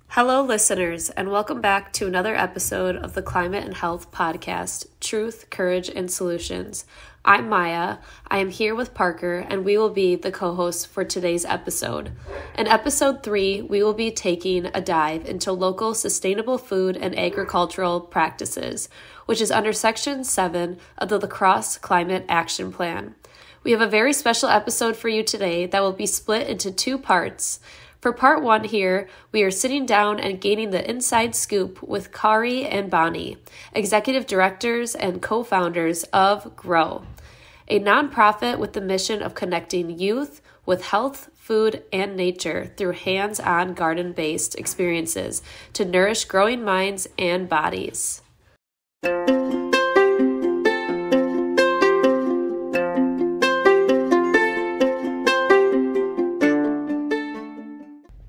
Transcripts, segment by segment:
Hello, listeners, and welcome back to another episode of the Climate and Health Podcast, Truth, Courage, and Solutions. I'm Maya. I am here with Parker, and we will be the co-hosts for today's episode. In episode 3, we will be taking a dive into local sustainable food and agricultural practices, which is under Section 7 of the La Crosse Climate Action Plan. We have a very special episode for you today that will be split into 2 parts. For part 1 here, we are sitting down and gaining the inside scoop with Kari and Bonnie, executive directors and co-founders of GROW, a nonprofit with the mission of connecting youth with health, food, and nature through hands-on garden-based experiences to nourish growing minds and bodies.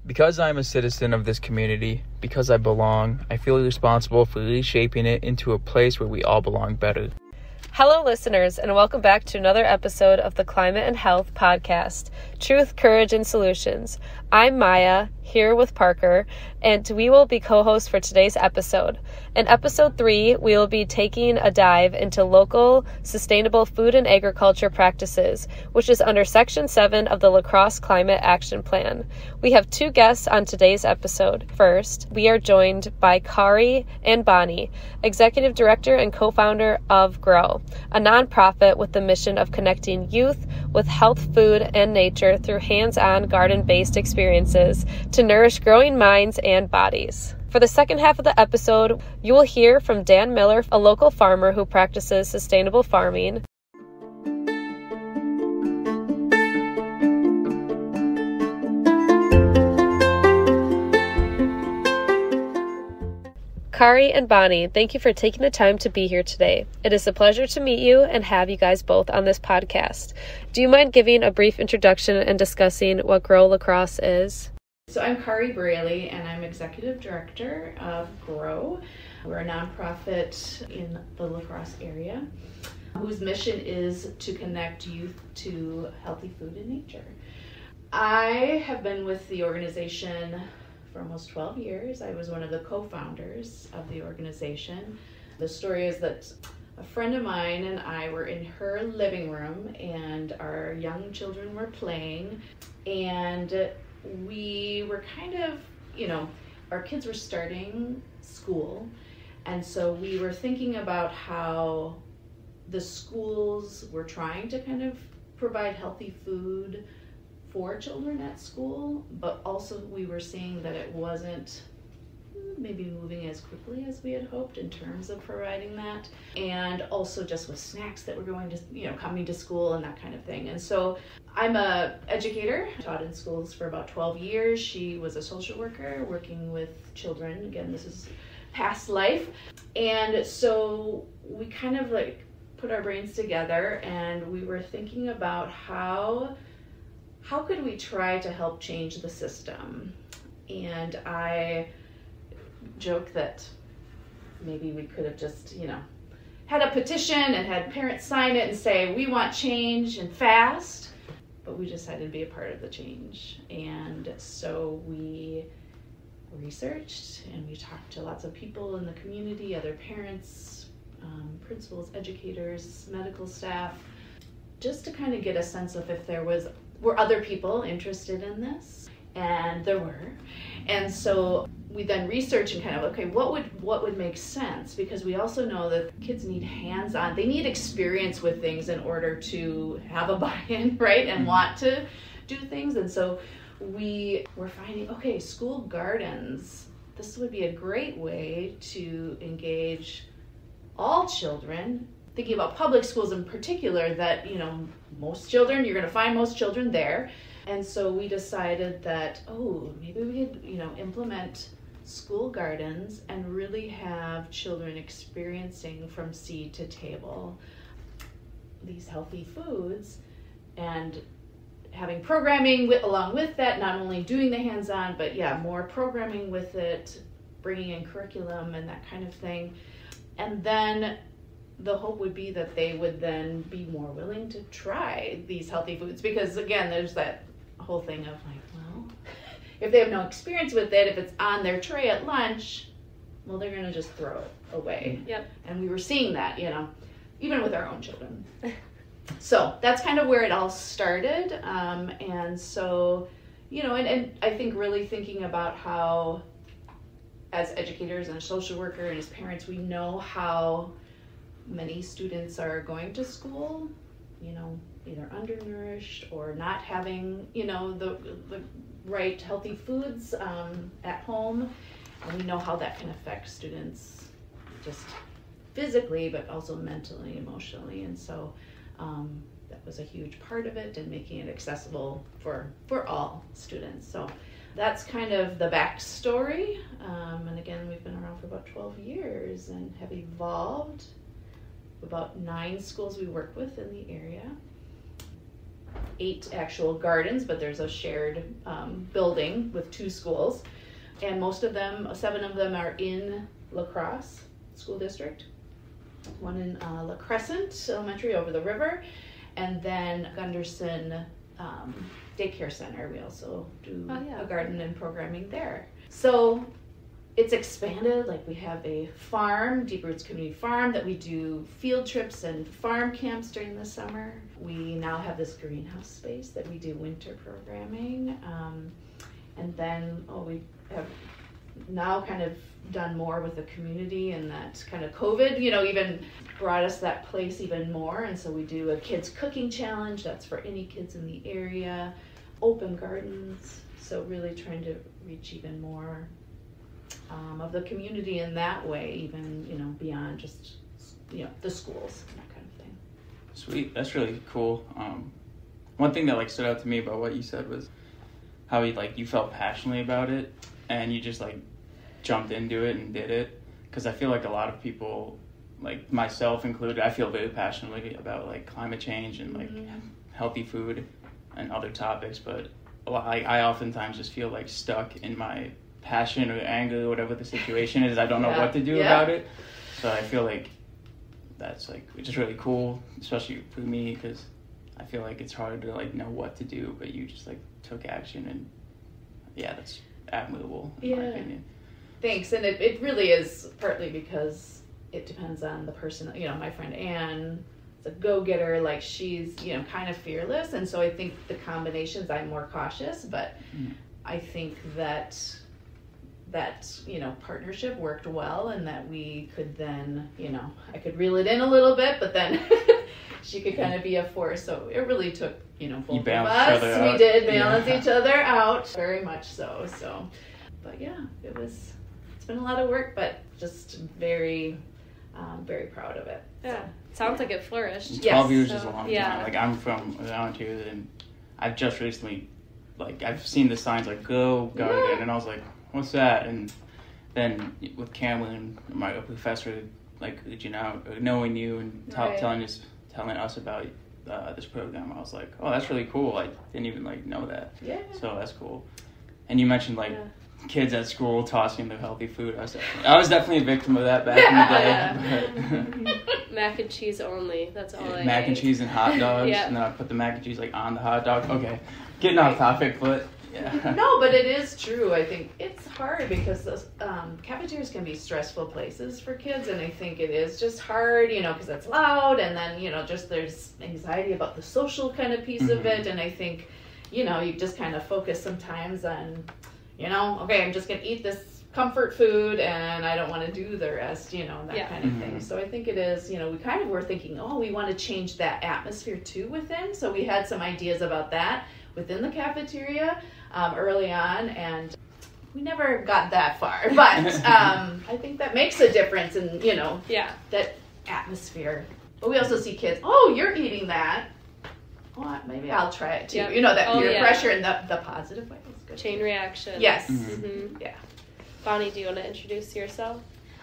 Because I'm a citizen of this community, because I belong, I feel responsible for reshaping it into a place where we all belong better. Hello, listeners, and welcome back to another episode of the Climate and Health Podcast, Truth, Courage, and Solutions. I'm Maya, here with Parker, and we will be co-hosts for today's episode. In episode 3, we will be taking a dive into local, sustainable food and agriculture practices, which is under Section 7 of the La Crosse Climate Action Plan. We have 2 guests on today's episode. First, we are joined by Kari and Bonnie, Executive Director and co-founder of GROW, a nonprofit with the mission of connecting youth with health, food, and nature through hands-on garden-based experiences to nourish growing minds and bodies. For the second half of the episode, you will hear from Dan Miller, a local farmer who practices sustainable farming. Kari and Bonnie, thank you for taking the time to be here today. It is a pleasure to meet you and have you guys both on this podcast. Do you mind giving a brief introduction and discussing what GROW La Crosse is? So I'm Kari Braley, and I'm Executive Director of GROW. We're a nonprofit in the La Crosse area whose mission is to connect youth to healthy food and nature. I have been with the organization for almost 12 years. I was one of the co-founders of the organization. The story is that a friend of mine and I were in her living room, and our young children were playing, and we were kind of, our kids were starting school, and so we were thinking about how the schools were trying to kind of provide healthy food for children at school, but also we were seeing that it wasn't maybe moving as quickly as we had hoped in terms of providing that, and also just with snacks that were going to, coming to school and that kind of thing. And so I'm a educator, taught in schools for about 12 years. She was a social worker working with children. Again, this is past life. And so we kind of put our brains together, and we were thinking about how could we try to help change the system. And I joke that maybe we could have just, had a petition and had parents sign it and say, we want change and fast, but we decided to be a part of the change. And so we researched and we talked to lots of people in the community, other parents, principals, educators, medical staff, just to kind of get a sense of if were other people interested in this, and there were. And so we then researched and kind of, okay, what would make sense? Because we also know that kids need hands-on, they need experience with things in order to have a buy-in, right, and want to do things. And so we were finding, okay, school gardens, this would be a great way to engage all children, thinking about public schools in particular, that, most children, you're going to find most children there. And so we decided that, maybe we could, implement school gardens and really have children experiencing from seed to table these healthy foods, and having programming along with that, not only doing the hands-on, but more programming with it, bringing in curriculum and that kind of thing. And then the hope would be that they would then be more willing to try these healthy foods, because again, there's that whole thing of like, well, if they have no experience with it, if it's on their tray at lunch, well, they're going to just throw it away. Yep. And we were seeing that, even with our own children. So that's kind of where it all started. And so, and I think really thinking about how, as educators and a social worker and as parents, we know how many students are going to school, either undernourished or not having, the right healthy foods at home. And we know how that can affect students just physically, but also mentally, emotionally. And so that was a huge part of it, and making it accessible for all students. So that's kind of the backstory. And again, we've been around for about 12 years and have evolved. About 9 schools we work with in the area. 8 actual gardens, but there's a shared building with 2 schools. And most of them, 7 of them, are in La Crosse School District. One in La Crescent Elementary over the river, and then Gunderson Daycare Center. We also do a garden and programming there. So it's expanded. Like, we have a farm, Deep Roots Community Farm, that we do field trips and farm camps during the summer. We now have this greenhouse space that we do winter programming. And then we have now kind of done more with the community, and that kind of COVID, even brought us that place even more. And so we do a kids cooking challenge that's for any kids in the area, open gardens. So really trying to reach even more of the community in that way, even, beyond just, the schools and that kind of thing. Sweet. That's really cool. One thing that stood out to me about what you said was how you felt passionately about it, and you just jumped into it and did it. Because I feel like a lot of people, myself included, I feel very passionately about climate change and healthy food and other topics, but I oftentimes just feel stuck in my passion or anger or whatever the situation is. I don't know what to do about it. So I feel that's just really cool, especially for me, because I feel it's hard to know what to do, but you just took action, and that's admirable in my opinion. Thanks. And it really is partly because it depends on the person. My friend Anne is a go-getter, she's kind of fearless, and so I think the combinations, I'm more cautious, but I think that partnership worked well, and that we could then, I could reel it in a little bit, but then she could kind of be a force. So it really took, both of us. We did balance each other out, very much so. So, but it's been a lot of work, but just very, very proud of it. Yeah, sounds like it flourished. 12 years is a long time. I'm from around here, and I've just recently, I've seen the signs GROW Garden, and I was like, what's that? And then with Cameron, my professor, reaching out, knowing you and telling us about this program, I was like, oh, that's really cool. I didn't even know that. Yeah. So that's cool. And you mentioned kids at school tossing their healthy food. I was definitely a victim of that back in the day. Mac and cheese only. That's all I ate. Mac and cheese and hot dogs. And then I put the mac and cheese on the hot dog. Okay, getting off topic, but. Yeah. No, but it is true. I think it's hard because those cafeterias can be stressful places for kids, and I think it is just hard, because it's loud, and then, just there's anxiety about the social kind of piece of it, and I think, you just kind of focus sometimes on, okay, I'm just going to eat this comfort food, and I don't want to do the rest, that kind of thing. So I think it is, we kind of were thinking, we want to change that atmosphere too within, so we had some ideas about that within the cafeteria early on, and we never got that far, but I think that makes a difference in, that atmosphere. But we also see kids, you're eating that. Well, maybe I'll try it too. Yep. That peer pressure in the positive way is good. Chain reaction. Yes. Mm-hmm. Yeah. Bonnie, do you want to introduce yourself?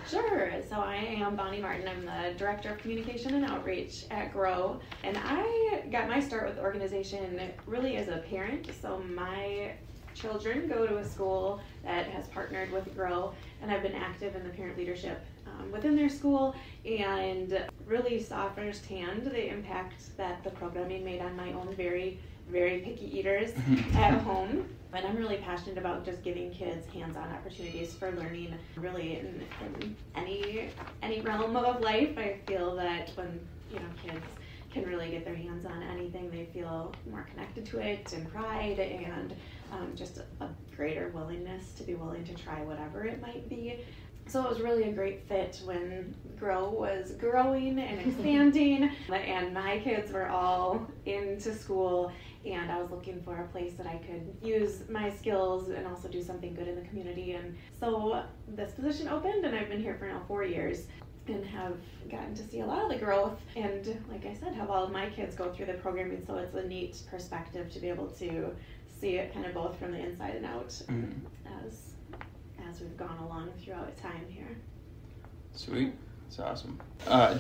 Sure. So I am Bonnie Martin. I'm the Director of Communication and Outreach at GROW. And I got my start with the organization really as a parent. So my children go to a school that has partnered with GROW, and I've been active in the parent leadership within their school, and really saw firsthand the impact that the programming made on my own very, very picky eaters at home. And I'm really passionate about just giving kids hands-on opportunities for learning, really in any realm of life. I feel that when kids can really get their hands on anything, they feel more connected to it, and pride, and just a greater willingness to be willing to try whatever it might be. So it was really a great fit when GROW was growing and expanding, and my kids were all into school, and I was looking for a place that I could use my skills and also do something good in the community. And so this position opened, and I've been here for now 4 years and have gotten to see a lot of the growth, and like I said, have all of my kids go through the programming, so it's a neat perspective to be able to see it kind of both from the inside and out as we've gone along throughout time here. Sweet. That's awesome.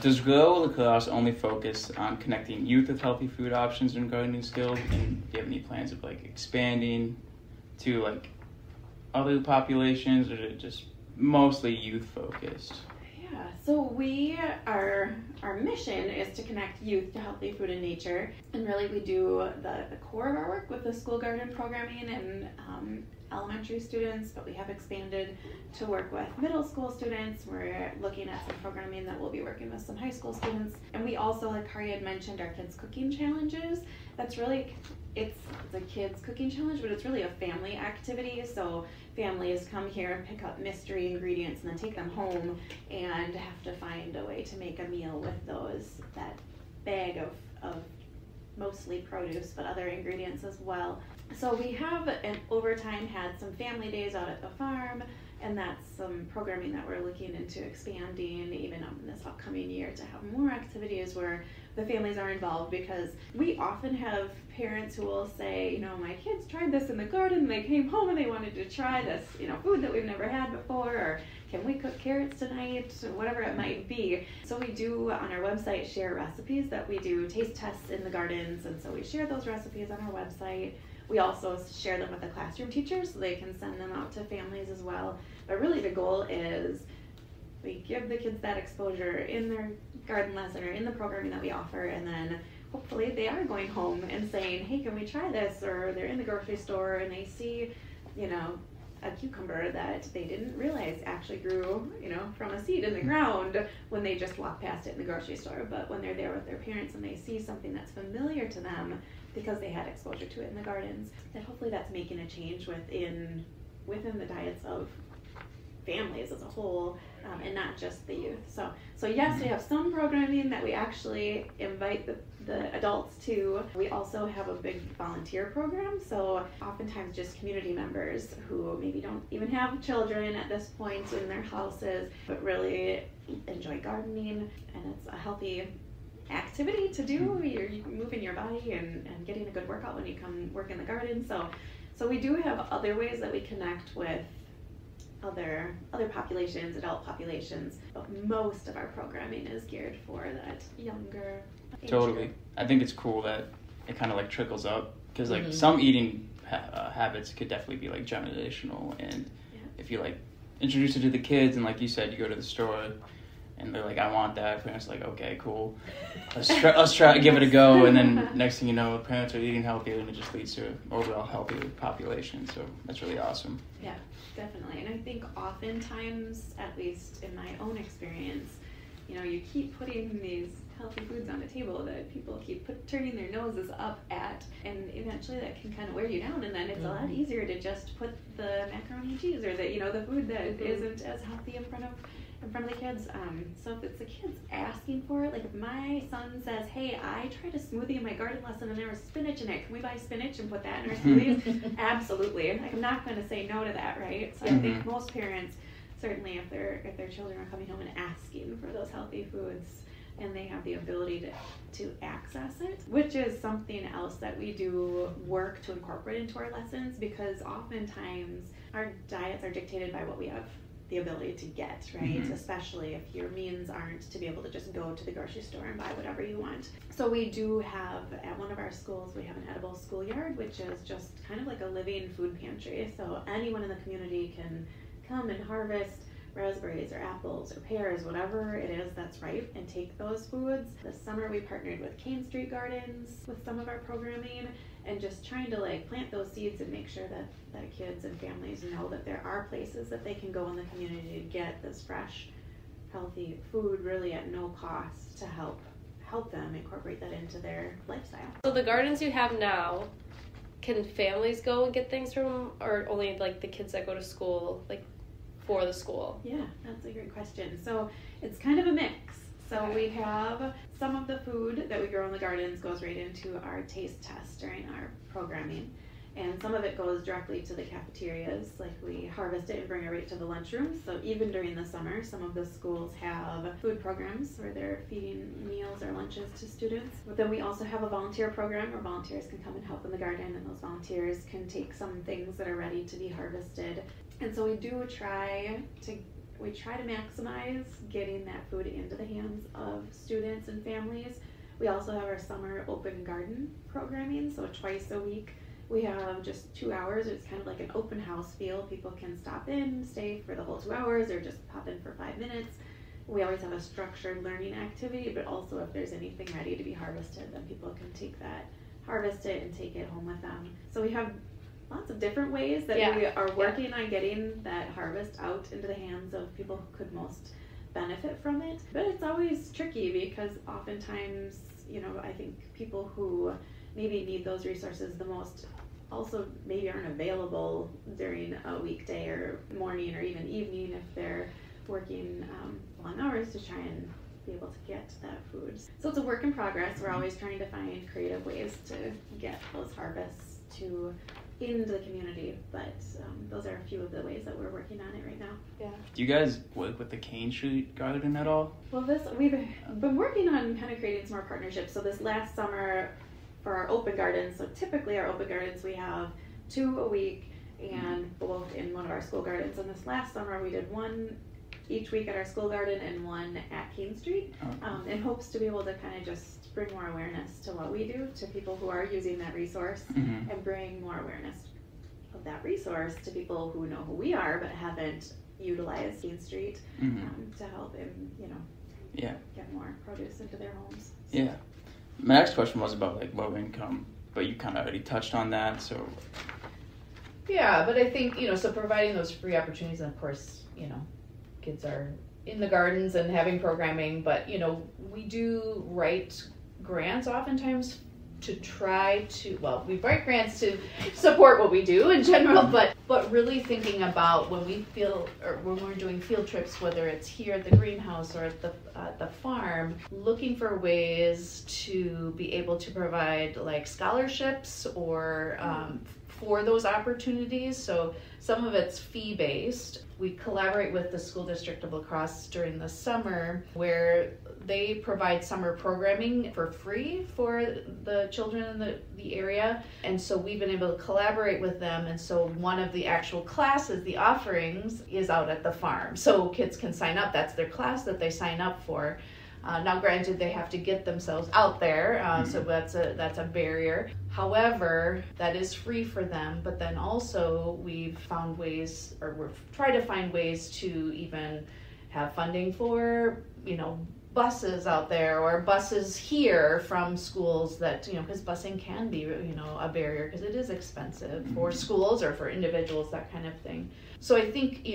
Does GROW La Crosse only focus on connecting youth with healthy food options and gardening skills? And do you have any plans of like expanding to like other populations, or is it just mostly youth focused? Yeah, so our mission is to connect youth to healthy food and nature, and really we do the core of our work with the school garden programming and elementary students, but we have expanded to work with middle school students. We're looking at some programming that we'll be working with some high school students, and we also, like Kari had mentioned, our kids cooking challenges. That's really, it's a kids cooking challenge, but it's really a family activity. So families come here and pick up mystery ingredients and then take them home and have to find a way to make a meal with that bag of mostly produce, but other ingredients as well. So we have, over time, had some family days out at the farm, and that's some programming that we're looking into expanding even in this upcoming year to have more activities where the families are involved, because we often have parents who will say, my kids tried this in the garden, they came home and they wanted to try this, food that we've never had before, or can we cook carrots tonight, or whatever it might be. So we do on our website share recipes that we do taste tests in the gardens, and so we share those recipes on our website. We also share them with the classroom teachers so they can send them out to families as well. But really the goal is we give the kids that exposure in their garden lesson or in the programming that we offer, and then hopefully they are going home and saying, hey, can we try this? Or they're in the grocery store and they see, a cucumber that they didn't realize actually grew, from a seed in the ground when they just walked past it in the grocery store. But when they're there with their parents and they see something that's familiar to them because they had exposure to it in the gardens, that hopefully that's making a change within the diets of families as a whole, and not just the youth. So yes, we have some programming that we actually invite the adults to. We also have a big volunteer program, so oftentimes just community members who maybe don't even have children at this point in their houses, but really enjoy gardening, and it's a healthy activity to do. You're moving your body and getting a good workout when you come work in the garden. So we do have other ways that we connect with other populations, adult populations, but most of our programming is geared for that younger age Totally. group. I think it's cool that it kind of like trickles up, because like some eating habits could definitely be like generational, and if you like introduce it to the kids, and like you said, you go to the store and they're like, I want that. Parents are like, okay, cool. Let's try give it a go. And then next thing you know, parents are eating healthier, and it just leads to an overall healthier population. So that's really awesome. Yeah, definitely. And I think oftentimes, at least in my own experience, you keep putting these healthy foods on the table that people keep turning their noses up at, and eventually that can kind of wear you down, and then it's a lot easier to just put the macaroni and cheese or the food that isn't as healthy in front of the kids. So if it's the kids asking for it, like if my son says, hey, I tried a smoothie in my garden lesson and there was spinach in it, can we buy spinach and put that in our smoothies? Absolutely. Like, I'm not going to say no to that, right? So I think most parents, certainly if their children are coming home and asking for those healthy foods, and they have the ability to access it, which is something else that we do work to incorporate into our lessons, because oftentimes our diets are dictated by what we have the ability to get, right? Especially if your means aren't to be able to just go to the grocery store and buy whatever you want. So we do have, at one of our schools, we have an edible schoolyard, which is just kind of like a living food pantry. So anyone in the community can come and harvest raspberries or apples or pears, whatever it is that's ripe, and take those foods. This summer we partnered with Cane Street Gardens with some of our programming, and just trying to like plant those seeds and make sure that kids and families know that there are places that they can go in the community to get this fresh, healthy food really at no cost to help them incorporate that into their lifestyle. So the gardens you have now, can families go and get things from, or only like the kids that go to school, like for the school? Yeah, that's a great question. So it's kind of a mix. So we have some of the food that we grow in the gardens goes right into our taste test during our programming. And some of it goes directly to the cafeterias, like we harvest it and bring it right to the lunchroom. So even during the summer, some of the schools have food programs where they're feeding meals or lunches to students. But then we also have a volunteer program where volunteers can come and help in the garden, and those volunteers can take some things that are ready to be harvested. And so we try to maximize getting that food into the hands of students and families. We also have our summer open garden programming, so twice a week we have just 2 hours. It's kind of like an open house feel. People can stop in, stay for the whole 2 hours, or just pop in for 5 minutes. We always have a structured learning activity, but also if there's anything ready to be harvested, then people can take that, harvest it, and take it home with them. So we have lots of different ways that we are working on getting that harvest out into the hands of people who could most benefit from it. But it's always tricky because oftentimes, I think people who maybe need those resources the most also maybe aren't available during a weekday or morning or even evening if they're working long hours to try and be able to get that food. So it's a work in progress. We're always trying to find creative ways to get those harvests into the community, but those are a few of the ways that we're working on it right now. Yeah. Do you guys work with the Cane Street Garden at all? Well, we've been working on kind of creating some more partnerships. So this last summer for our open gardens, so typically our open gardens we have 2 a week, and both in one of our school gardens. And this last summer we did 1 each week at our school garden and 1 at Cane Street, in hopes to be able to kind of just bring more awareness to what we do to people who are using that resource, and bring more awareness of that resource to people who know who we are but haven't utilized Cane Street to help them, get more produce into their homes. So. Yeah. My next question was about like low income, but you kind of already touched on that, so. Yeah, but I think, so providing those free opportunities, and of course, kids are in the gardens and having programming, but, we do write grants oftentimes to try to, we write grants to support what we do in general, but really thinking about when we're doing field trips, whether it's here at the greenhouse or at the farm, looking for ways to be able to provide like scholarships or for those opportunities. So some of it's fee-based. We collaborate with the school district of La Crosse during the summer where they provide summer programming for free for the children in the area. And so we've been able to collaborate with them. And so one of the actual classes, the offerings, is out at the farm. So kids can sign up. That's their class that they sign up for. Now, granted, they have to get themselves out there, so that's a barrier. However, that is free for them. But then also, we've found ways, or we're trying to find ways to even have funding for, buses out there or buses here from schools that, because busing can be, a barrier because it is expensive for schools or for individuals, that kind of thing. So I think,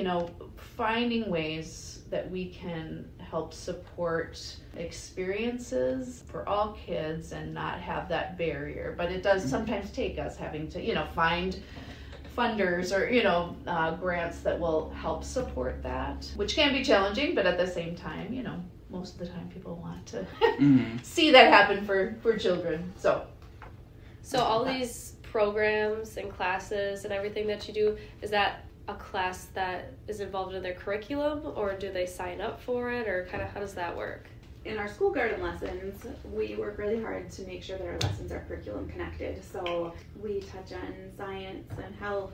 finding ways that we can help support experiences for all kids and not have that barrier. But it does sometimes take us having to, find funders or, grants that will help support that, which can be challenging, but at the same time, most of the time people want to see that happen for children. So all these programs and classes and everything that you do, is that a class that is involved in their curriculum, or do they sign up for it, or kind of how does that work? In our school garden lessons, we work really hard to make sure that our lessons are curriculum connected. So we touch on science and health,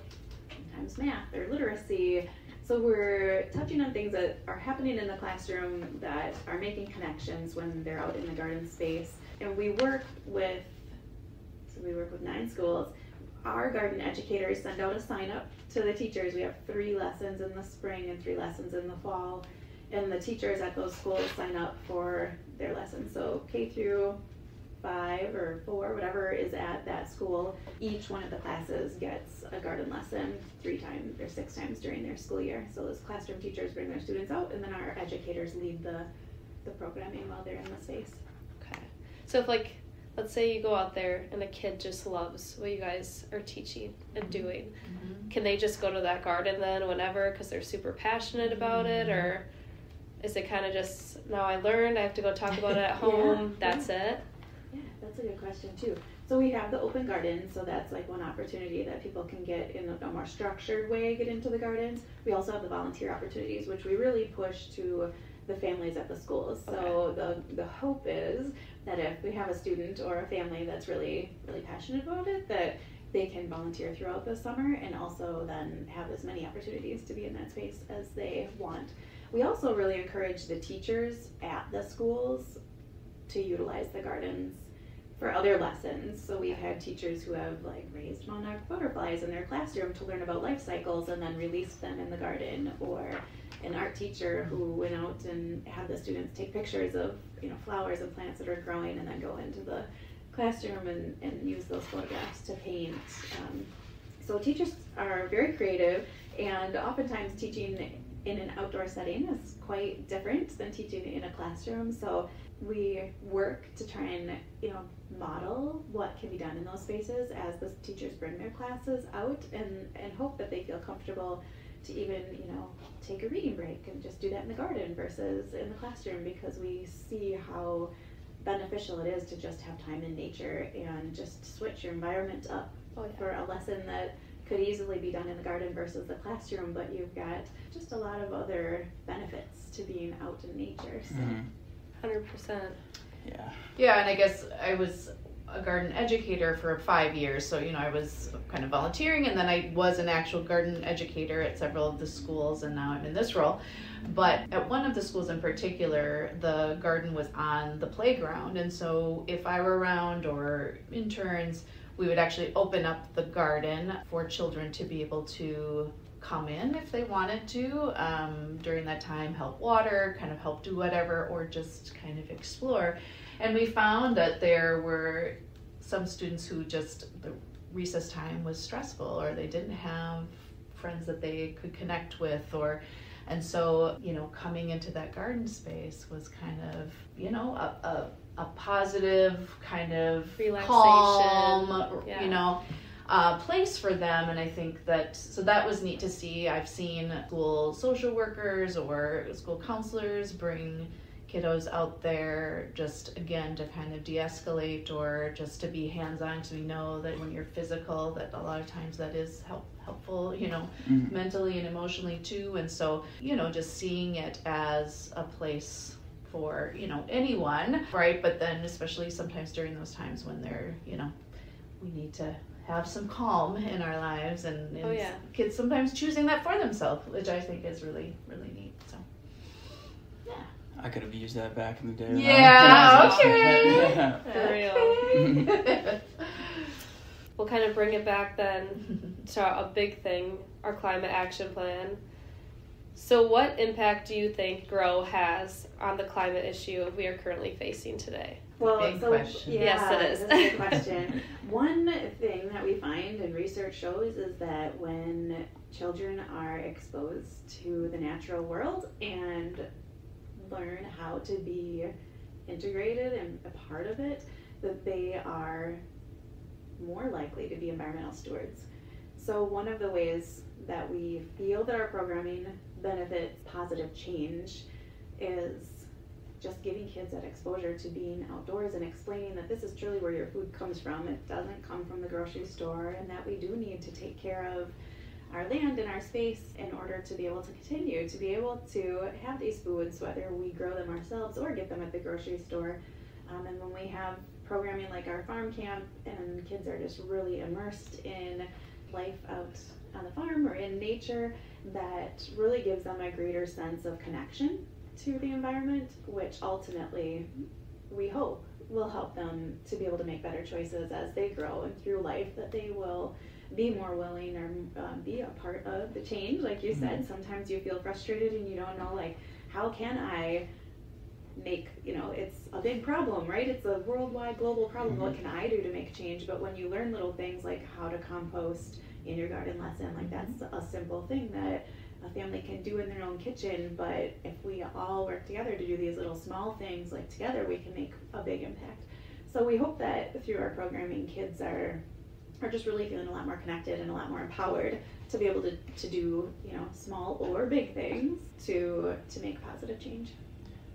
sometimes math or literacy, So we're touching on things that are happening in the classroom that are making connections when they're out in the garden space. And we work with 9 schools. Our garden educators send out a sign up to the teachers. We have 3 lessons in the spring and 3 lessons in the fall. And the teachers at those schools sign up for their lessons. So K through 5 or 4, whatever is at that school, each one of the classes gets a garden lesson 3 times or 6 times during their school year. So those classroom teachers bring their students out, and then our educators lead the programming while they're in the space. Okay. So if, like, let's say you go out there and a kid just loves what you guys are teaching and doing, can they just go to that garden then whenever because they're super passionate about it, or is it kind of just, now I learned, I have to go talk about it at home, that's it? Yeah, that's a good question too. So we have the open garden, so that's like one opportunity that people can get in a more structured way, get into the gardens. We also have the volunteer opportunities, which we really push to the families at the schools. So the hope is that if we have a student or a family that's really, really passionate about it, that they can volunteer throughout the summer and also then have as many opportunities to be in that space as they want. We also really encourage the teachers at the schools to utilize the gardens for other lessons. So we've had teachers who have like raised monarch butterflies in their classroom to learn about life cycles and then released them in the garden, or an art teacher who went out and had the students take pictures of flowers and plants that are growing and then go into the classroom and use those photographs to paint. So teachers are very creative, and oftentimes teaching in an outdoor setting is quite different than teaching in a classroom. So we work to try and model what can be done in those spaces as the teachers bring their classes out, and hope that they feel comfortable to even take a reading break and just do that in the garden versus in the classroom, because we see how beneficial it is to just have time in nature and just switch your environment up for a lesson that could easily be done in the garden versus the classroom, but you've got just a lot of other benefits to being out in nature. So 100%. Yeah, and I guess I was a garden educator for 5 years, so I was kind of volunteering, and then I was an actual garden educator at several of the schools, and now I'm in this role. But at one of the schools in particular, the garden was on the playground, and so if I were around or interns, we would actually open up the garden for children to be able to come in if they wanted to during that time, help water, kind of help do whatever, or just kind of explore. And we found that there were some students who just, the recess time was stressful, or they didn't have friends that they could connect with, and so, coming into that garden space was kind of, a positive kind of relaxation, calm, place for them. And I think that was neat to see. I've seen school social workers or school counselors bring kiddos out there just, again, to kind of de-escalate, or just to be hands-on, so we know that when you're physical, that a lot of times that is helpful, mentally and emotionally too. And so, just seeing it as a place for, anyone, right? But then especially sometimes during those times when they're, we need to have some calm in our lives, and kids sometimes choosing that for themselves, which I think is really, really neat. So I could have used that back in the day. Yeah, okay. For real. We'll kind of bring it back then to a big thing, our climate action plan. So what impact do you think GROW has on the climate issue we are currently facing today? Big question. Yes, it is. That's a good question. One thing that we find and research shows is that when children are exposed to the natural world and learn how to be integrated and a part of it, that they are more likely to be environmental stewards. So one of the ways that we feel that our programming benefits positive change is just giving kids that exposure to being outdoors and explaining that this is truly where your food comes from. It doesn't come from the grocery store, and that we do need to take care of our land and our space in order to be able to continue to be able to have these foods, whether we grow them ourselves or get them at the grocery store. And when we have programming like our farm camp, and kids are just really immersed in life out on the farm or in nature that really gives them a greater sense of connection to the environment, which ultimately we hope will help them to be able to make better choices as they grow and through life, that they will be more willing or be a part of the change. Like you said, sometimes you feel frustrated and you don't know, like, how can I make, it's a big problem, right? It's a worldwide global problem. What can I do to make change? But when you learn little things like how to compost in your garden lesson, like that's a simple thing that a family can do in their own kitchen. But if we all work together to do these little small things, like together, we can make a big impact. So we hope that through our programming, kids are just really feeling a lot more connected and a lot more empowered to be able to do, small or big things to make positive change.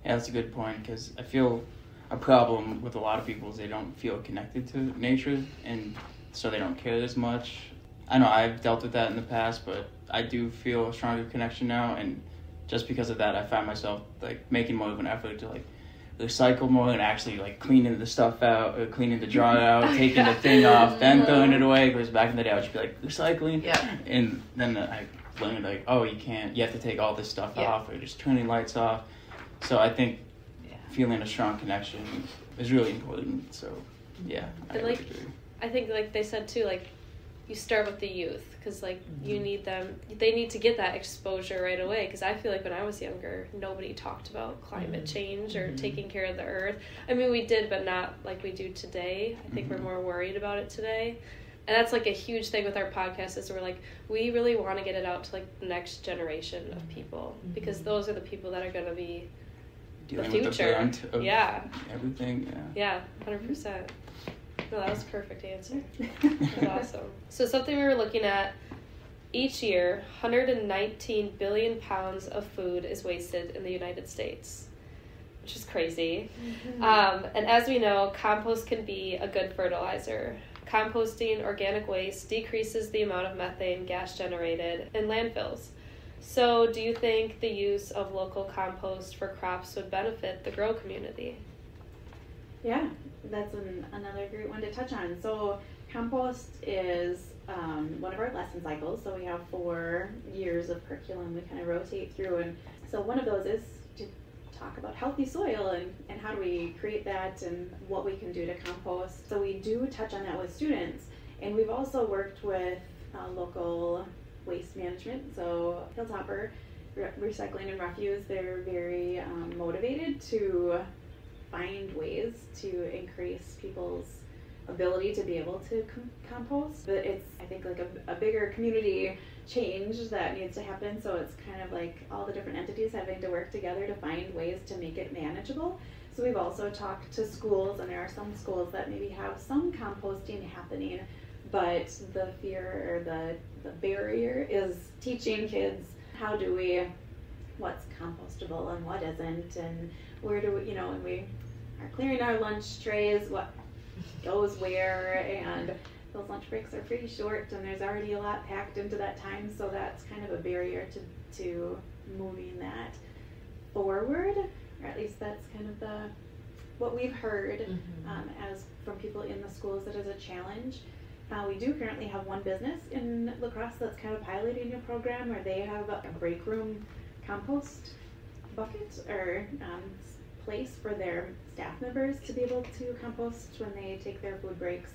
Yeah, that's a good point, because I feel a problem with a lot of people is they don't feel connected to nature, and so they don't care as much. I know I've dealt with that in the past, but I do feel a stronger connection now, and just because of that, I find myself like making more of an effort to like recycle more and actually like cleaning the stuff out, or cleaning the jar out, taking the thing off, then throwing it away. Because back in the day, I would just be like recycling, and then I learned like, oh, you have to take all this stuff off, or just turning lights off. So I think feeling a strong connection is really important. So yeah, I like, agree. I think like they said too, like you start with the youth, because like you need them, they need to get that exposure right away, because I feel like when I was younger, nobody talked about climate change or taking care of the earth. I mean, we did, but not like we do today. I think we're more worried about it today. And that's like a huge thing with our podcast, is we're like, we really want to get it out to like the next generation of people, because those are the people that are going to be Dealing the future. With the brunt of everything. Yeah, 100%. No, that was a perfect answer. That was awesome. So something we were looking at, each year, 119 billion pounds of food is wasted in the United States, which is crazy. And as we know, compost can be a good fertilizer. Composting organic waste decreases the amount of methane gas generated in landfills. So do you think the use of local compost for crops would benefit the GROW community? Yeah, that's another great one to touch on. So compost is one of our lesson cycles. So we have 4 years of curriculum we kind of rotate through. And so one of those is to talk about healthy soil and how do we create that and what we can do to compost. So we do touch on that with students. And we've also worked with local waste management. So Hilltopper Recycling and Refuse, they're very motivated to find ways to increase people's ability to be able to compost. But it's, I think, like a bigger community change that needs to happen. So it's kind of like all the different entities having to work together to find ways to make it manageable. So we've also talked to schools, and there are some schools that maybe have some composting happening, but the fear or the barrier is teaching kids what's compostable and what isn't, and where do we, when we are clearing our lunch trays, what goes where, and those lunch breaks are pretty short, and there's already a lot packed into that time, so that's kind of a barrier to moving that forward, or at least that's kind of what we've heard as from people in the schools that is a challenge. We do currently have one business in La Crosse that's kind of piloting a program where they have a break room compost bucket or place for their staff members to be able to compost when they take their food breaks.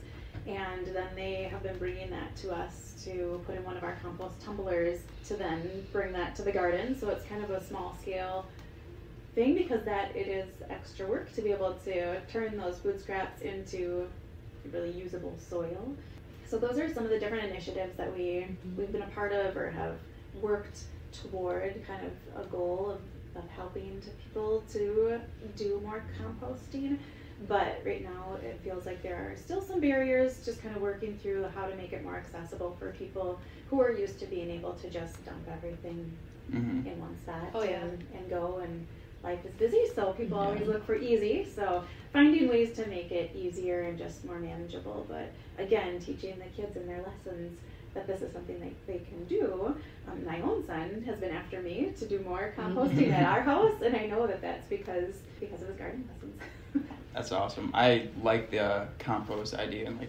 And then they have been bringing that to us to put in one of our compost tumblers to then bring that to the garden. So it's kind of a small scale thing, because that it is extra work to be able to turn those food scraps into really usable soil. So those are some of the different initiatives that we've been a part of or have worked toward, kind of a goal of helping people to do more composting. But right now it feels like there are still some barriers, just kind of working through how to make it more accessible for people who are used to being able to just dump everything in one spot and go, and life is busy, so people always look for easy. So finding ways to make it easier and just more manageable. But again, teaching the kids in their lessons that this is something they can do. My own son has been after me to do more composting at our house, and I know that that's because of his gardening lessons. That's awesome. I like the compost idea, and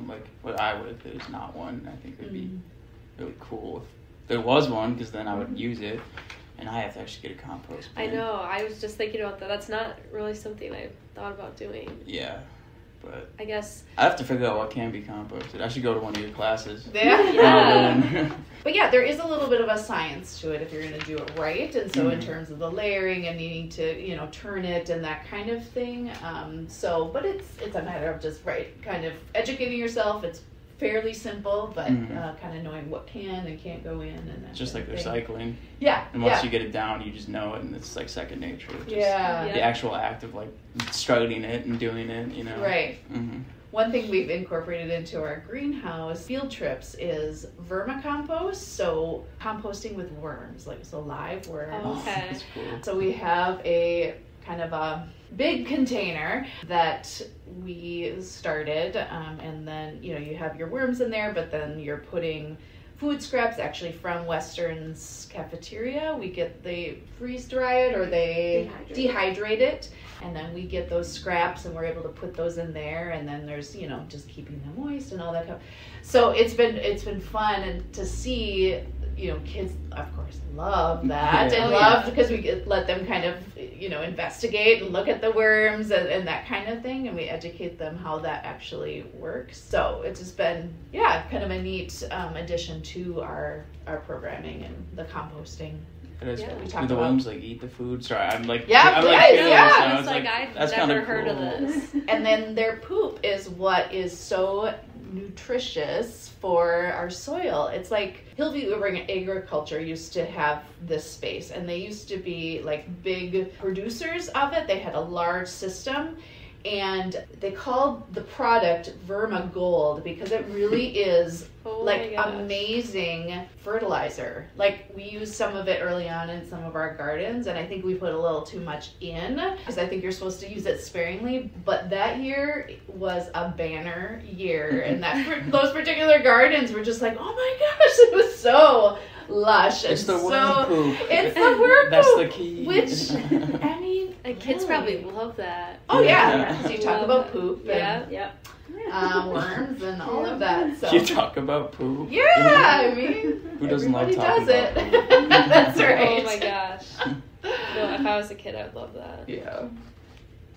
like what I would if there's not one. I think it'd be really cool if there was one, because then I would use it, and I have to actually get a compost bin. I know. I was just thinking about that. That's not really something I've thought about doing. Yeah. But I guess I have to figure out what can be composted. I should go to one of your classes. Yeah. But yeah, there is a little bit of a science to it if you're going to do it right. And so in terms of the layering and needing to, turn it and that kind of thing. But it's a matter of just kind of educating yourself. It's fairly simple, but kind of knowing what can and can't go in, and that just like thing. Recycling. Yeah. And once you get it down, you just know it, and it's like second nature. Just Yeah. The actual act of like struggling it and doing it, Right. Mm-hmm. One thing we've incorporated into our greenhouse field trips is vermicompost, so composting with worms, live worms. Oh, okay. That's cool. So we have a kind of a big container that we started, and then you have your worms in there, but then you're putting food scraps actually from Western's cafeteria. We get they freeze dry it or they dehydrate it, and then we get those scraps and we're able to put those in there, and then there's just keeping them moist and all that stuff. So it's been fun and to see kids of course love that and love because we let them kind of investigate and look at the worms and that kind of thing, and we educate them how that actually works. So it's just been kind of a neat addition to our programming and the composting. It is. We Do talked the about. worms eat the food? Sorry, I'm like It's like I've that's never kinda heard of cool. this. And then their poop is what is so nutritious for our soil. It's like Hillview Urban Agriculture used to have this space, and they used to be like big producers of it. They had a large system, and they called the product Verma Gold because it really is amazing fertilizer. Like we used some of it early on in some of our gardens, and I think we put a little too much in because I think you're supposed to use it sparingly. But that year was a banner year, and those particular gardens were just like, oh my gosh, it was so lush. It's and the worm poop. It's the worm That's poop. the key. Which I mean, And kids probably love that. Oh yeah, Yeah. so you talk about poop and Yep. worms and all of that. So You talk about poop. yeah, I mean, Who doesn't love everybody talking does it. about poop? That's right. Oh my gosh. No, if I was a kid, I'd love that. Yeah.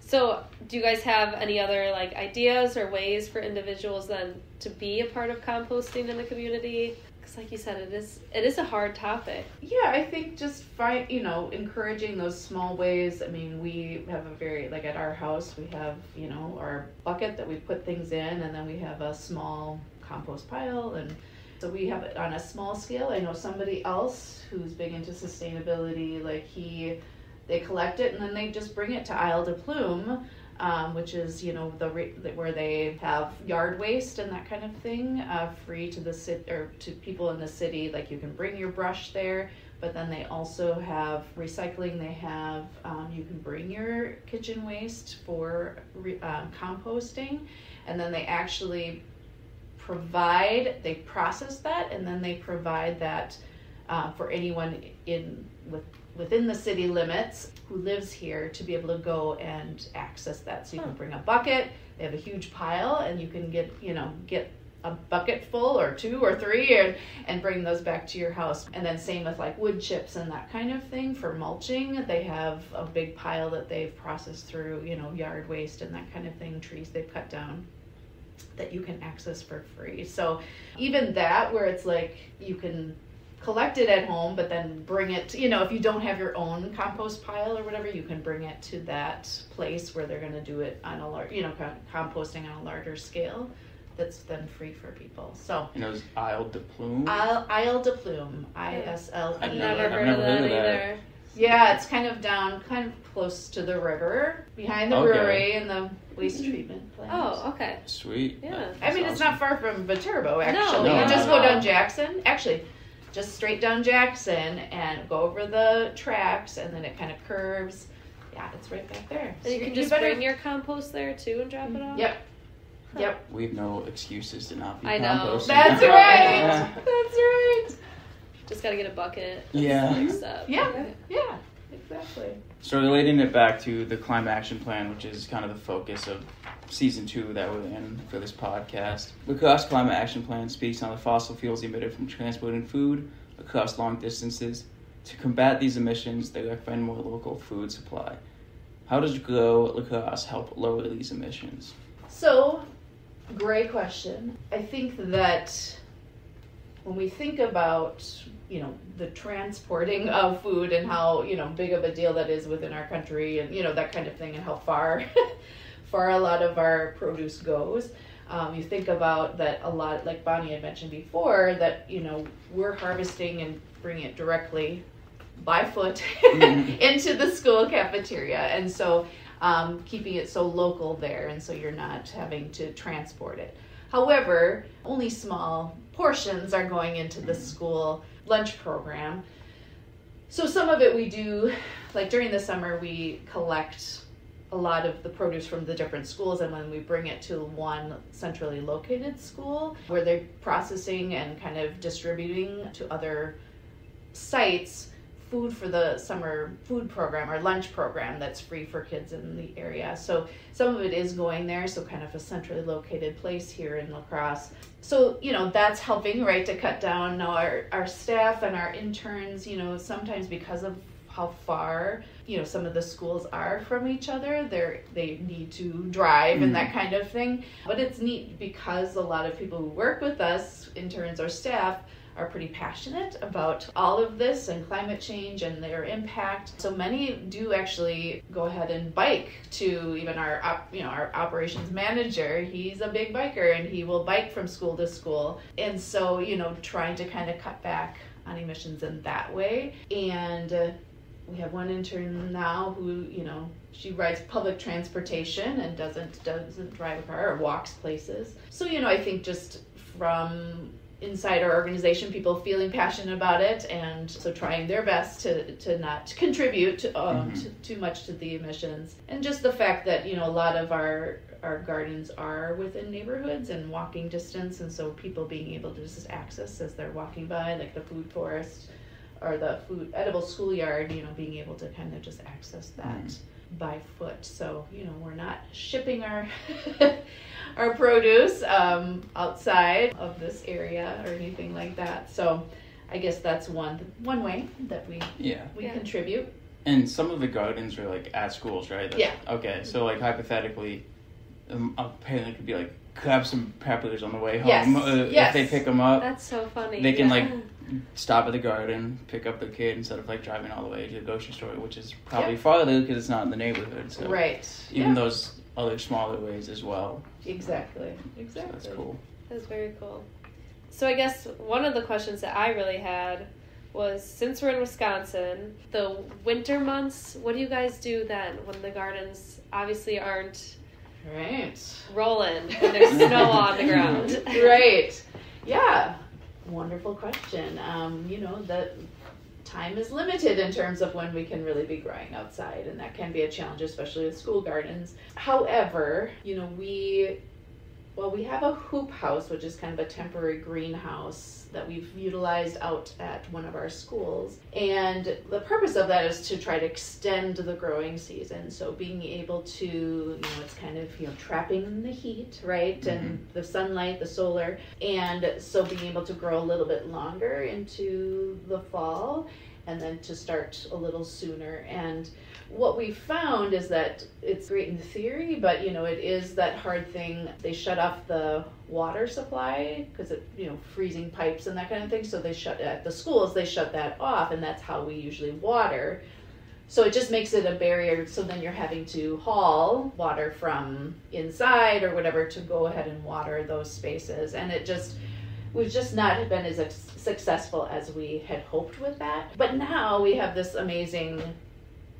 So, do you guys have any other ideas or ways for individuals then to be a part of composting in the community? Because, like you said, it is a hard topic. Yeah, I think just encouraging those small ways. I mean, we have a very at our house we have our bucket that we put things in, and then we have a small compost pile, and so we have it on a small scale. I know somebody else who's big into sustainability. They collect it and then they just bring it to Isle de Plume, which is where they have yard waste and that kind of thing, free to the city or to people in the city. Like you can bring your brush there, but then they also have recycling. They have you can bring your kitchen waste for composting, and then they actually they process that, and then they provide that for anyone within the city limits who lives here to be able to go and access that. So you can bring a bucket. They have a huge pile, and you can get a bucket full or 2 or 3 and bring those back to your house. And then same with wood chips and that kind of thing for mulching. They have a big pile that they've processed through yard waste and that kind of thing, trees they've cut down, that you can access for free. So even that, where it's you can collect it at home, but then bring it, if you don't have your own compost pile or whatever, you can bring it to that place where they're going to do it on a large, composting on a larger scale. That's then free for people. So. And it was Isle de Plume? Isle de Plume. ISLE. I've never heard of that either. Yeah, it's kind of close to the river, behind the brewery and the waste treatment plant. Oh, okay. Sweet. Yeah. I mean, it's not far from Viterbo, actually. No, You just no. go down Jackson. Actually, just straight down Jackson and go over the tracks, and then it kind of curves. Yeah, it's right back there. And you can just bring your compost there too and drop it off? Yep. Yep. We have no excuses to not be I know. composting. That's right. That's right. Just gotta get a bucket. Yeah. Next step. Yeah. Yeah. Exactly. So relating it back to the Climate Action Plan, which is kind of the focus of season 2 that we're in for this podcast. La Crosse Climate Action Plan speaks on the fossil fuels emitted from transporting food across long distances. To combat these emissions, they recommend more local food supply. How does GROW La Crosse help lower these emissions? So, great question. I think that when we think about, the transporting of food and how, big of a deal that is within our country and, that kind of thing, and how far a lot of our produce goes. You think about that a lot, like Bonnie had mentioned before, that, we're harvesting and bringing it directly by foot into the school cafeteria. And so keeping it so local there, and so you're not having to transport it. However, only small portions are going into the school lunch program. So some of it we do, like during the summer, we collect a lot of the produce from the different schools, and when we bring it to one centrally located school where they're processing and kind of distributing to other sites food for the summer food program or lunch program that's free for kids in the area. So some of it is going there, so kind of a centrally located place here in La Crosse. So, that's helping, right, to cut down. Now our staff and our interns, sometimes because of how far, some of the schools are from each other, they need to drive and that kind of thing. But it's neat because a lot of people who work with us, interns or staff, are pretty passionate about all of this and climate change and their impact. So many do actually go ahead and bike to even our operations manager. He's a big biker and he will bike from school to school. And so, trying to kind of cut back on emissions in that way. And we have one intern now who, she rides public transportation and doesn't drive a car or walks places. So, I think just from inside our organization, people feeling passionate about it, and so trying their best to not contribute to too much to the emissions. And just the fact that, a lot of our gardens are within neighborhoods and walking distance, and so people being able to just access as they're walking by, like the food forest or the food edible schoolyard, being able to kind of just access that by foot. So, we're not shipping our our produce outside of this area or anything like that. So I guess that's one way that we contribute. And some of the gardens are like at schools, right? Yeah. Okay, so like hypothetically, a parent could be like, grab some peppers on the way home. Yes. If they pick them up, That's so funny. they can like stop at the garden, pick up their kid instead of like driving all the way to the grocery store, which is probably farther because it's not in the neighborhood. So Right. Even those other smaller ways as well. Exactly. So that's cool. That's very cool. So I guess one of the questions that I really had was, since we're in Wisconsin, the winter months, what do you guys do then when the gardens obviously aren't rolling and there's snow on the ground? Right. Yeah. Wonderful question. The time is limited in terms of when we can really be growing outside, and that can be a challenge, especially with school gardens. However, we have a hoop house, which is kind of a temporary greenhouse that we've utilized out at one of our schools. And the purpose of that is to try to extend the growing season. So being able to, it's kind of, trapping the heat, right? And the sunlight, the solar. And so being able to grow a little bit longer into the fall, and then to start a little sooner. And what we found is that it's great in theory, but it is that hard thing. They shut off the water supply because freezing pipes and that kind of thing. So at the schools, they shut that off, and that's how we usually water. So it just makes it a barrier. So then you're having to haul water from inside or whatever to go ahead and water those spaces. And we've just not been as successful as we had hoped with that. But now we have this amazing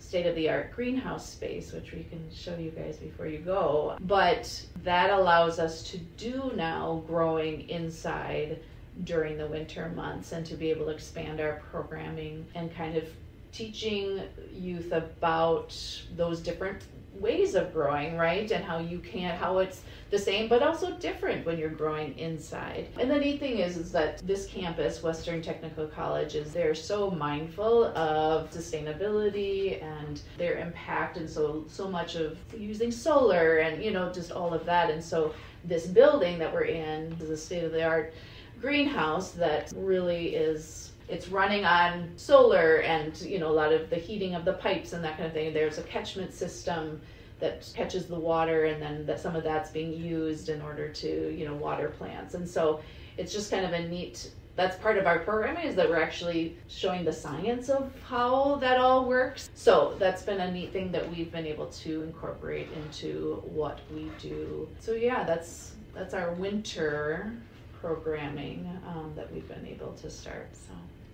state-of-the-art greenhouse space, which we can show you guys before you go. But that allows us to do now growing inside during the winter months, and to be able to expand our programming and kind of teaching youth about those different ways of growing, right? And how it's the same but also different when you're growing inside. And the neat thing is that this campus, Western Technical College, they're so mindful of sustainability and their impact, and so much of using solar and just all of that. And so this building that we're in is a state-of-the-art greenhouse that really it's running on solar and a lot of the heating of the pipes and that kind of thing. There's a catchment system that catches the water, and then some of that's being used in order to water plants. And so it's just kind of a neat, that's part of our programming, is that we're actually showing the science of how that all works. So that's been a neat thing that we've been able to incorporate into what we do. So yeah, that's our winter programming that we've been able to start.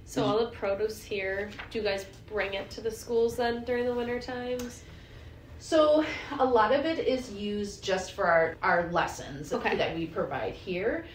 So all the produce here, do you guys bring it to the schools then during the winter times? So a lot of it is used just for our lessons that we provide here.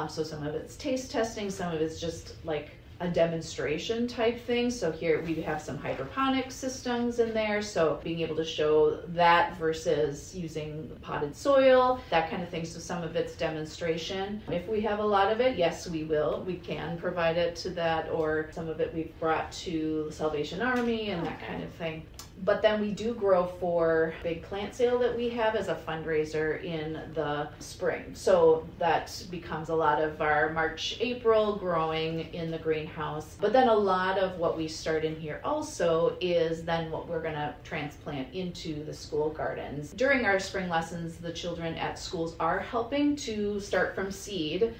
So some of it's taste testing, some of it's just like a demonstration type thing. So here we have some hydroponic systems in there. So being able to show that versus using potted soil, that kind of thing. So some of it's demonstration. If we have a lot of it, yes, we will. We can provide it to that, or some of it we've brought to Salvation Army and that kind of thing. But then we do grow for a big plant sale that we have as a fundraiser in the spring. So that becomes a lot of our March, April growing in the greenhouse. But then a lot of what we start in here also is then what we're going to transplant into the school gardens. During our spring lessons, the children at schools are helping to start from seed.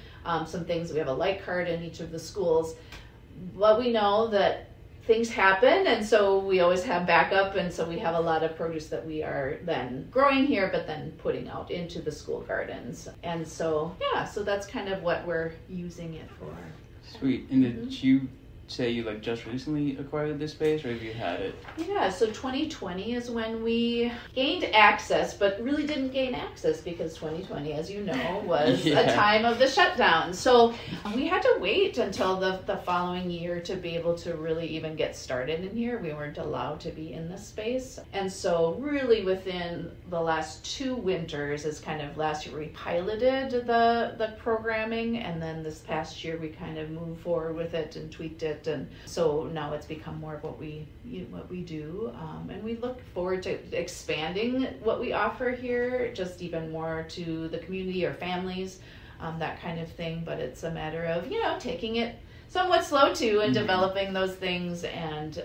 Some things, we have a light card in each of the schools. But we know that things happen, and so we always have backup, and so we have a lot of produce that we are then growing here but then putting out into the school gardens. And so so that's kind of what we're using it for. Sweet. And did you say you just recently acquired this space, or have you had it? Yeah, so 2020 is when we gained access, but really didn't gain access because 2020, as you know, was a time of the shutdown. So we had to wait until the following year to be able to really even get started in here. We weren't allowed to be in this space. And so really within the last 2 winters is kind of, last year we piloted the programming, and then this past year we kind of moved forward with it and tweaked it. And so now it's become more of what we do, and we look forward to expanding what we offer here just even more to the community or families, that kind of thing. But it's a matter of taking it somewhat slow too and developing those things. And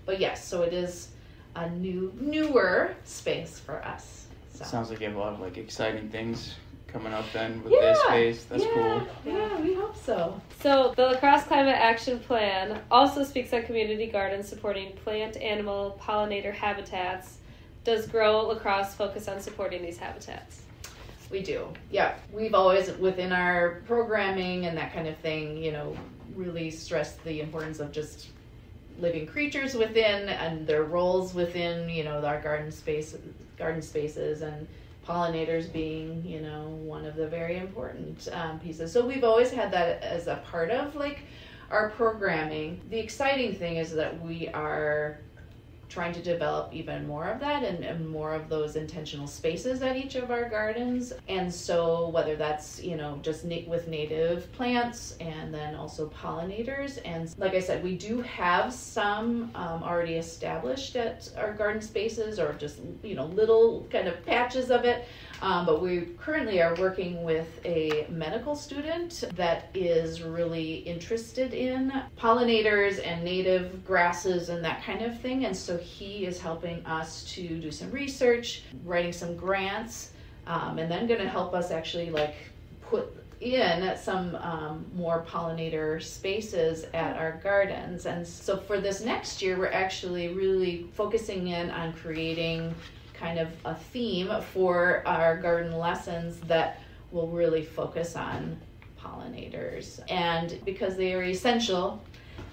but yes, so it is a newer space for us. So. Sounds like you have a lot of exciting things coming up then with this space. That's cool. Yeah, we hope so. So the La Crosse Climate Action Plan also speaks on community gardens supporting plant, animal, pollinator habitats. Does GROW La Crosse focus on supporting these habitats? We do. Yeah. We've always, within our programming and that kind of thing, really stressed the importance of just living creatures within and their roles within, our garden spaces, and pollinators being, one of the very important pieces. So we've always had that as a part of our programming. The exciting thing is that we are trying to develop even more of that and more of those intentional spaces at each of our gardens. And so whether that's, just with native plants and then also pollinators. And like I said, we do have some already established at our garden spaces, or just, little kind of patches of it. But we currently are working with a medical student that is really interested in pollinators and native grasses and that kind of thing. And so he is helping us to do some research, writing some grants, and then going to help us actually put in some more pollinator spaces at our gardens. And so for this next year, we're actually really focusing in on creating kind of a theme for our garden lessons that will really focus on pollinators, and because they are essential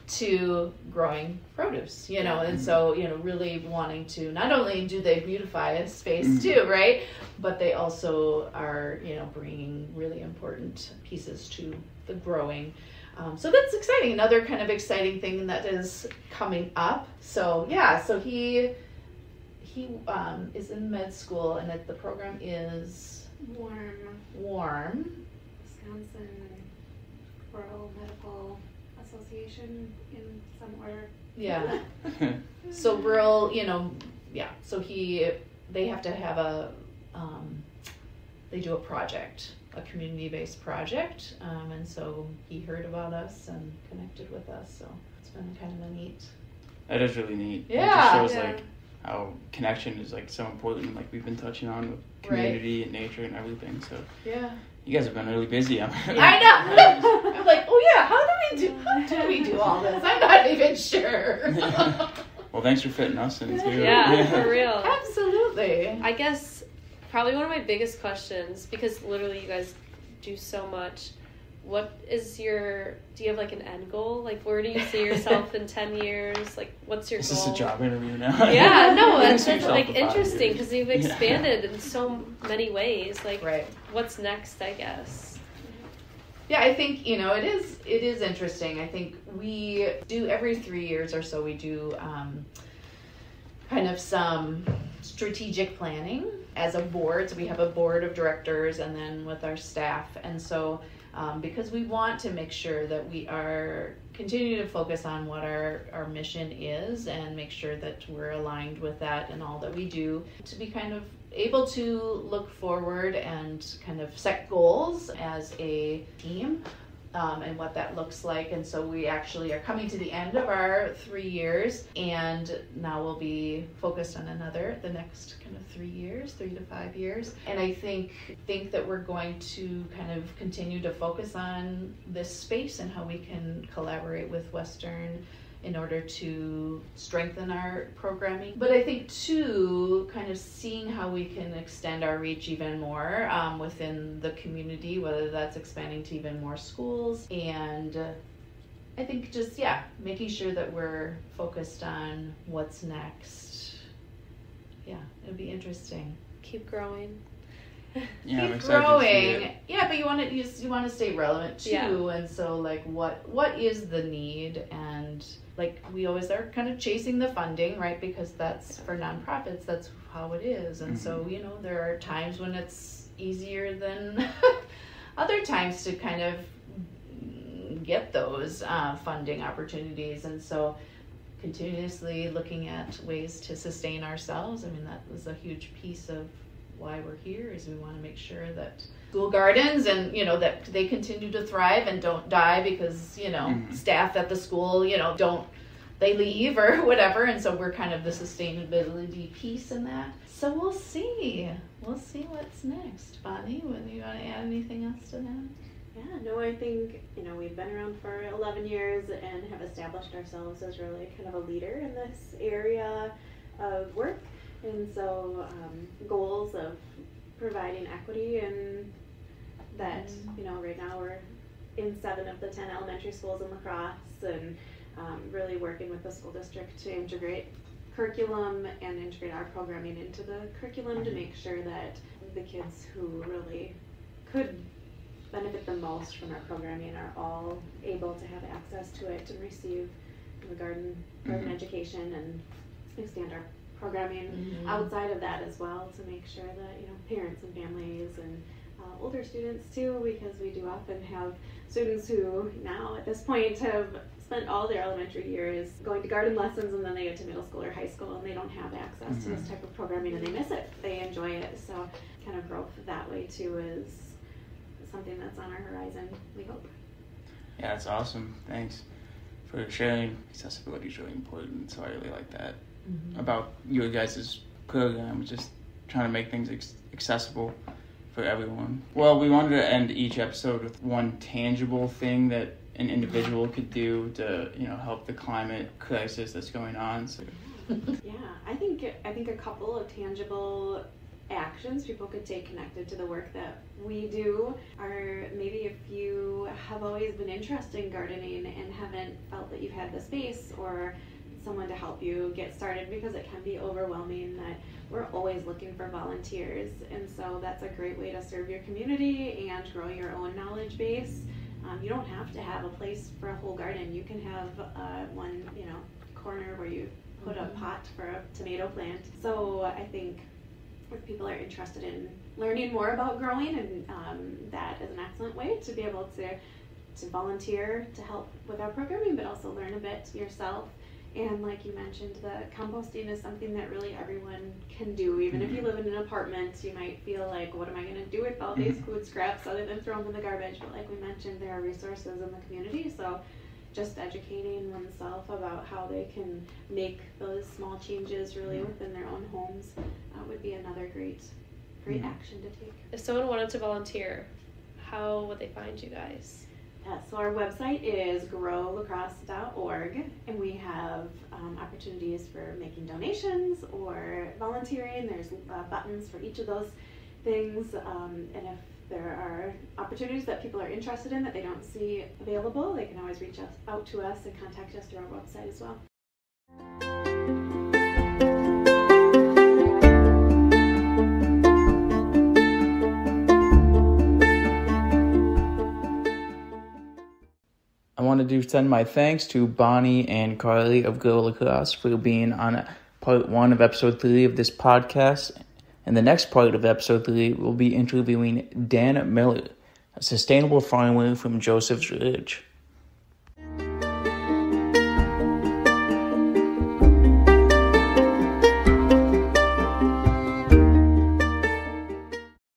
to growing produce, and so, really wanting to, not only do they beautify a space too, right, but they also are, bringing really important pieces to the growing. So that's exciting. Another kind of exciting thing that is coming up. So yeah, so he he is in med school, and the program is warm. Wisconsin Rural Medical Association in some order. Yeah. So rural, so they have to have they do a project, a community-based project, and so he heard about us and connected with us, so it's been kind of a neat. That is really neat. Yeah. It just shows like how connection is like so important, like we've been touching on with community and nature and everything. So yeah, you guys have been really busy. I know. I'm like, oh yeah, how do we do all this? I'm not even sure. Well, thanks for fitting us in too. Yeah, for real. Absolutely. I guess probably one of my biggest questions, because literally you guys do so much. What is do you have like an end goal? Like, where do you see yourself in 10 years? Like, what's your goal? Is this a job interview now? Yeah, no, that's Yourself like in 5 interesting years. because you've expanded in so many ways. Like, Right. what's next, I guess? Yeah, I think, it is interesting. I think we do every 3 years or so, we do kind of some strategic planning as a board. So we have a board of directors and then with our staff. And so because we want to make sure that we are continuing to focus on what our mission is and make sure that we're aligned with that and all that we do, to be kind of able to look forward and kind of set goals as a team and what that looks like. And so we actually are coming to the end of our 3 years, and now we'll be focused on the next kind of 3 years, 3 to 5 years. And I think that we're going to kind of continue to focus on this space and how we can collaborate with Western in order to strengthen our programming. But I think too, kind of seeing how we can extend our reach even more within the community, whether that's expanding to even more schools. And I think just, making sure that we're focused on what's next. Yeah, it'll be interesting. Keep growing. Yeah, I'm Keep excited growing. to see it. Yeah, but you want to stay relevant too. Yeah. And so like what is the need, and like we always are kind of chasing the funding, right? Because that's for nonprofits, that's how it is. And so, there are times when it's easier than other times to kind of get those funding opportunities. And so continuously looking at ways to sustain ourselves. I mean, that was a huge piece of why we're here, is we want to make sure that school gardens and that they continue to thrive and don't die because staff at the school don't they leave or whatever. And so we're kind of the sustainability piece in that. So we'll see what's next. Bonnie, whether you want to add anything else to that? Yeah, no, I think, we've been around for 11 years and have established ourselves as really kind of a leader in this area of work. And so goals of providing equity, and that, right now we're in 7 of the 10 elementary schools in La Crosse, and really working with the school district to integrate curriculum and integrate our programming into the curriculum to make sure that the kids who really could benefit the most from our programming are all able to have access to it and receive the garden education and expand our programming outside of that as well, to make sure that parents and families and older students too, because we do often have students who now at this point have spent all their elementary years going to garden lessons, and then they get to middle school or high school and they don't have access to this type of programming, and they miss it. They enjoy it. So kind of growth that way too is something that's on our horizon, we hope. Yeah, that's awesome. Thanks for sharing. Accessibility is really important, so I really like that about your guys' program, just trying to make things accessible for everyone. Well, we wanted to end each episode with one tangible thing that an individual could do to, help the climate crisis that's going on. So. Yeah, I think a couple of tangible actions people could take connected to the work that we do are, maybe if you have always been interested in gardening and haven't felt that you've had the space or someone to help you get started, because it can be overwhelming, that we're always looking for volunteers, and so that's a great way to serve your community and grow your own knowledge base. You don't have to have a place for a whole garden. You can have one corner where you put a pot for a tomato plant. So I think if people are interested in learning more about growing, and that is an excellent way to be able to volunteer to help with our programming, but also learn a bit yourself. And like you mentioned, the composting is something that really everyone can do. Even if you live in an apartment, you might feel like, what am I going to do with all these food scraps other than throw them in the garbage? But like we mentioned, there are resources in the community. So just educating oneself about how they can make those small changes really within their own homes would be another great action to take. If someone wanted to volunteer, how would they find you guys? So our website is growlacrosse.org, and we have opportunities for making donations or volunteering. There's buttons for each of those things, and if there are opportunities that people are interested in that they don't see available, they can always reach out to us and contact us through our website as well. I wanted to send my thanks to Bonnie and Kari of GROW La Crosse for being on part 1 of episode 3 of this podcast. And the next part of episode 3, we'll be interviewing Dan Miller, a sustainable farmer from Joseph's Ridge.